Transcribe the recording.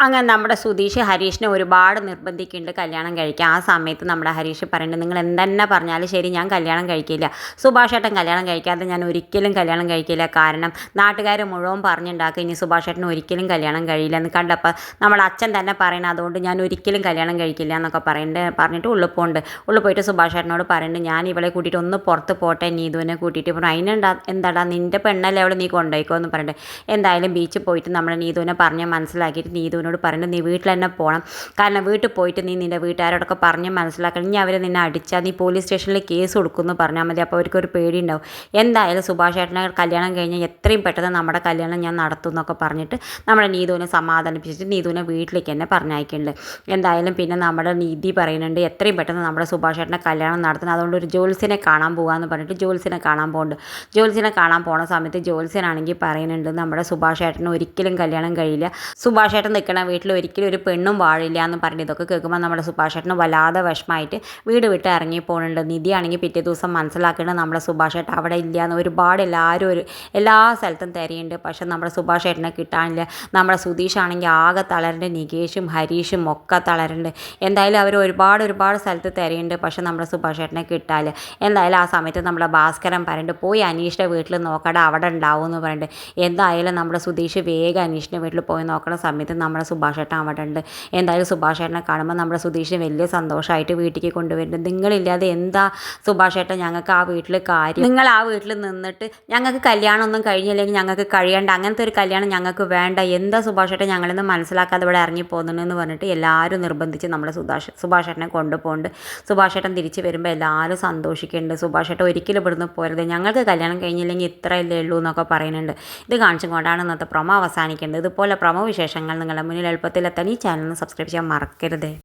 അങ്ങനെ നമ്മുടെ സുധീഷ് ഹരീഷിനെ ഒരുപാട് നിർബന്ധിക്കുന്നുണ്ട് കല്യാണം കഴിക്കാൻ. ആ സമയത്ത് നമ്മുടെ ഹരീഷ് പറയുന്നുണ്ട്, നിങ്ങൾ എന്തെന്നെ പറഞ്ഞാലും ശരി ഞാൻ കല്യാണം കഴിക്കില്ല, സുഭാഷേട്ടൻ കല്യാണം കഴിക്കാതെ ഞാൻ ഒരിക്കലും കല്യാണം കഴിക്കില്ല. കാരണം നാട്ടുകാർ മുഴുവൻ പറഞ്ഞുണ്ടാക്കുക ഇനി സുഭാഷേട്ടന് ഒരിക്കലും കല്യാണം കഴിയില്ല എന്ന് കണ്ടപ്പോൾ നമ്മുടെ അച്ഛൻ തന്നെ പറയണം, അതുകൊണ്ട് ഞാൻ ഒരിക്കലും കല്യാണം കഴിക്കില്ല എന്നൊക്കെ പറഞ്ഞിട്ട് ഉള്ളിൽ പോയിട്ട് സുഭാഷേട്ടനോട് പറയുന്നുണ്ട്, ഞാൻ ഇവളെ കൂട്ടിയിട്ട് ഒന്ന് പുറത്ത് പോട്ടെ നീതുവിനെ കൂട്ടിയിട്ട്. പറഞ്ഞു എന്താടാ നിൻ്റെ പെണ്ണല്ലേ അവൾ, നീ കൊണ്ടുപോയിക്കോ എന്ന് പറഞ്ഞിട്ട് എന്തായാലും ബീച്ചിൽ പോയിട്ട് നമ്മുടെ നീതുവിനെ പറഞ്ഞ് മനസ്സിലാക്കിയിട്ട് നീതുവിനോട് പറയുന്നത്, നീ വീട്ടിൽ തന്നെ പോകണം. കാരണം വീട്ടിൽ പോയിട്ട് നീ നിൻ്റെ വീട്ടുകാരോടൊക്കെ പറഞ്ഞ് മനസ്സിലാക്കണം. ഇനി അവർ നിന്നെ അടിച്ചാൽ നീ പോലീസ് സ്റ്റേഷനിൽ കേസ് കൊടുക്കുമെന്ന് പറഞ്ഞാൽ മതി. അപ്പോൾ അവർക്കൊരു പേടി ഉണ്ടാവും. എന്തായാലും സുഭാഷേട്ടനെ കല്യാണം കഴിഞ്ഞാൽ എത്രയും പെട്ടെന്ന് നമ്മുടെ കല്യാണം ഞാൻ നടത്തും എന്നൊക്കെ പറഞ്ഞിട്ട് നമ്മുടെ നീതുവിനെ സമാധാനിപ്പിച്ചിട്ട് നീതുവിനെ വീട്ടിലേക്ക് തന്നെ പറഞ്ഞയക്കുന്നുണ്ട്. എന്തായാലും പിന്നെ നമ്മുടെ നീതി പറയുന്നുണ്ട്, എത്രയും പെട്ടെന്ന് നമ്മുടെ സുഭാഷേട്ടനെ കല്യാണം നടത്തണം, അതുകൊണ്ട് ഒരു ജ്യോത്സ്യനെ കാണാൻ പോകാമെന്ന് പറഞ്ഞിട്ട് ജ്യോത്സ്യനെ കാണാൻ പോകുന്നുണ്ട്. ജ്യോത്സ്യനെ കാണാൻ പോണ സമയത്ത് ജ്യോത്സ്യനാണെങ്കിൽ പറയുന്നുണ്ട്, നമ്മുടെ സുഭാഷേട്ടന് ഒരിക്കലും കല്യാണം കഴിയില്ല, സുഭാഷേട്ടൻ നിൽക്കണം വീട്ടിൽ ഒരിക്കലും ഒരു പെണ്ണും വാഴില്ല എന്ന് പറഞ്ഞ് ഇതൊക്കെ കേൾക്കുമ്പോൾ നമ്മുടെ സുഭാഷേട്ടന് വല്ലാതെ വിഷമമായിട്ട് വീട് വിട്ട് ഇറങ്ങി പോകുന്നുണ്ട്. നിധിയാണെങ്കിൽ പിറ്റേ ദിവസം മനസ്സിലാക്കേണ്ടത് നമ്മുടെ സുഭാഷേട്ടൻ അവിടെ ഇല്ല എന്ന്. ഒരുപാട് എല്ലാ സ്ഥലത്തും തിരയുണ്ട്, പക്ഷെ നമ്മുടെ സുഭാഷേട്ടനെ കിട്ടാനില്ല. നമ്മുടെ സുധീഷാണെങ്കിൽ ആകെ തളരുന്നുണ്ട്, നികേഷും ഹരീഷും ഒക്കെ തളരുന്നുണ്ട്. എന്തായാലും അവർ ഒരുപാട് സ്ഥലത്ത് തിരയുണ്ട്, പക്ഷെ നമ്മുടെ സുഭാഷേട്ടനെ കിട്ടാനില്ല. എന്തായാലും ആ സമയത്ത് നമ്മുടെ ഭാസ്കരൻ പറയുന്നുണ്ട്, പോയി അനീഷിൻ്റെ വീട്ടിൽ നോക്കടാ അവിടെ ഉണ്ടാവും എന്ന് പറഞ്ഞിട്ട്. എന്തായാലും നമ്മുടെ സുധീഷ് വേഗം അനീഷിൻ്റെ വീട്ടിൽ പോയി നോക്കുന്ന സമയത്ത് നമ്മുടെ സുഭാഷേട്ടൻ അവിടെ ഉണ്ട്. എന്തായാലും സുഭാഷേട്ടനെ കാണുമ്പോൾ നമ്മുടെ സുധീഷിന് വലിയ സന്തോഷമായിട്ട് വീട്ടിലേക്ക് കൊണ്ടുവരുന്നുണ്ട്. നിങ്ങളില്ലാതെ എന്താ സുഭാഷേട്ടൻ ഞങ്ങൾക്ക് ആ വീട്ടിൽ കാര്യം, നിങ്ങൾ ആ വീട്ടിൽ നിന്നിട്ട് ഞങ്ങൾക്ക് കല്യാണമൊന്നും കഴിഞ്ഞില്ലെങ്കിൽ ഞങ്ങൾക്ക് കഴിയേണ്ട, അങ്ങനത്തെ ഒരു കല്യാണം ഞങ്ങൾക്ക് വേണ്ട, എന്താ സുഭാഷേട്ടൻ ഞങ്ങളെന്ന് മനസ്സിലാക്കാതെ ഇവിടെ ഇറങ്ങി പോകുന്നുണ്ടെന്ന് പറഞ്ഞിട്ട് എല്ലാവരും നിർബന്ധിച്ച് നമ്മുടെ സുഭാഷേട്ടനെ കൊണ്ടുപോകുന്നുണ്ട്. സുഭാഷേട്ടൻ തിരിച്ച് വരുമ്പോൾ എല്ലാവരും സന്തോഷിക്കുന്നുണ്ട്. സുഭാഷേട്ടൻ ഒരിക്കലും ഇവിടുന്ന് പോരുത്, ഞങ്ങൾക്ക് കല്യാണം കഴിഞ്ഞില്ലെങ്കിൽ ഇത്രയല്ലേ ഉള്ളൂ എന്നൊക്കെ പറയുന്നുണ്ട്. ഇത് കാണിച്ചും കൊണ്ടാണ് ഇന്നത്തെ പ്രൊമോ അവസാനിക്കേണ്ടത്. ഇതുപോലെ പ്രൊമോ വിശേഷങ്ങൾ നിങ്ങളുടെ മുന്നിൽ എളുപ്പത്തിലെത്താൻ ഈ ചാനൽ സബ്സ്ക്രൈബ് ചെയ്യാൻ മറക്കരുത്.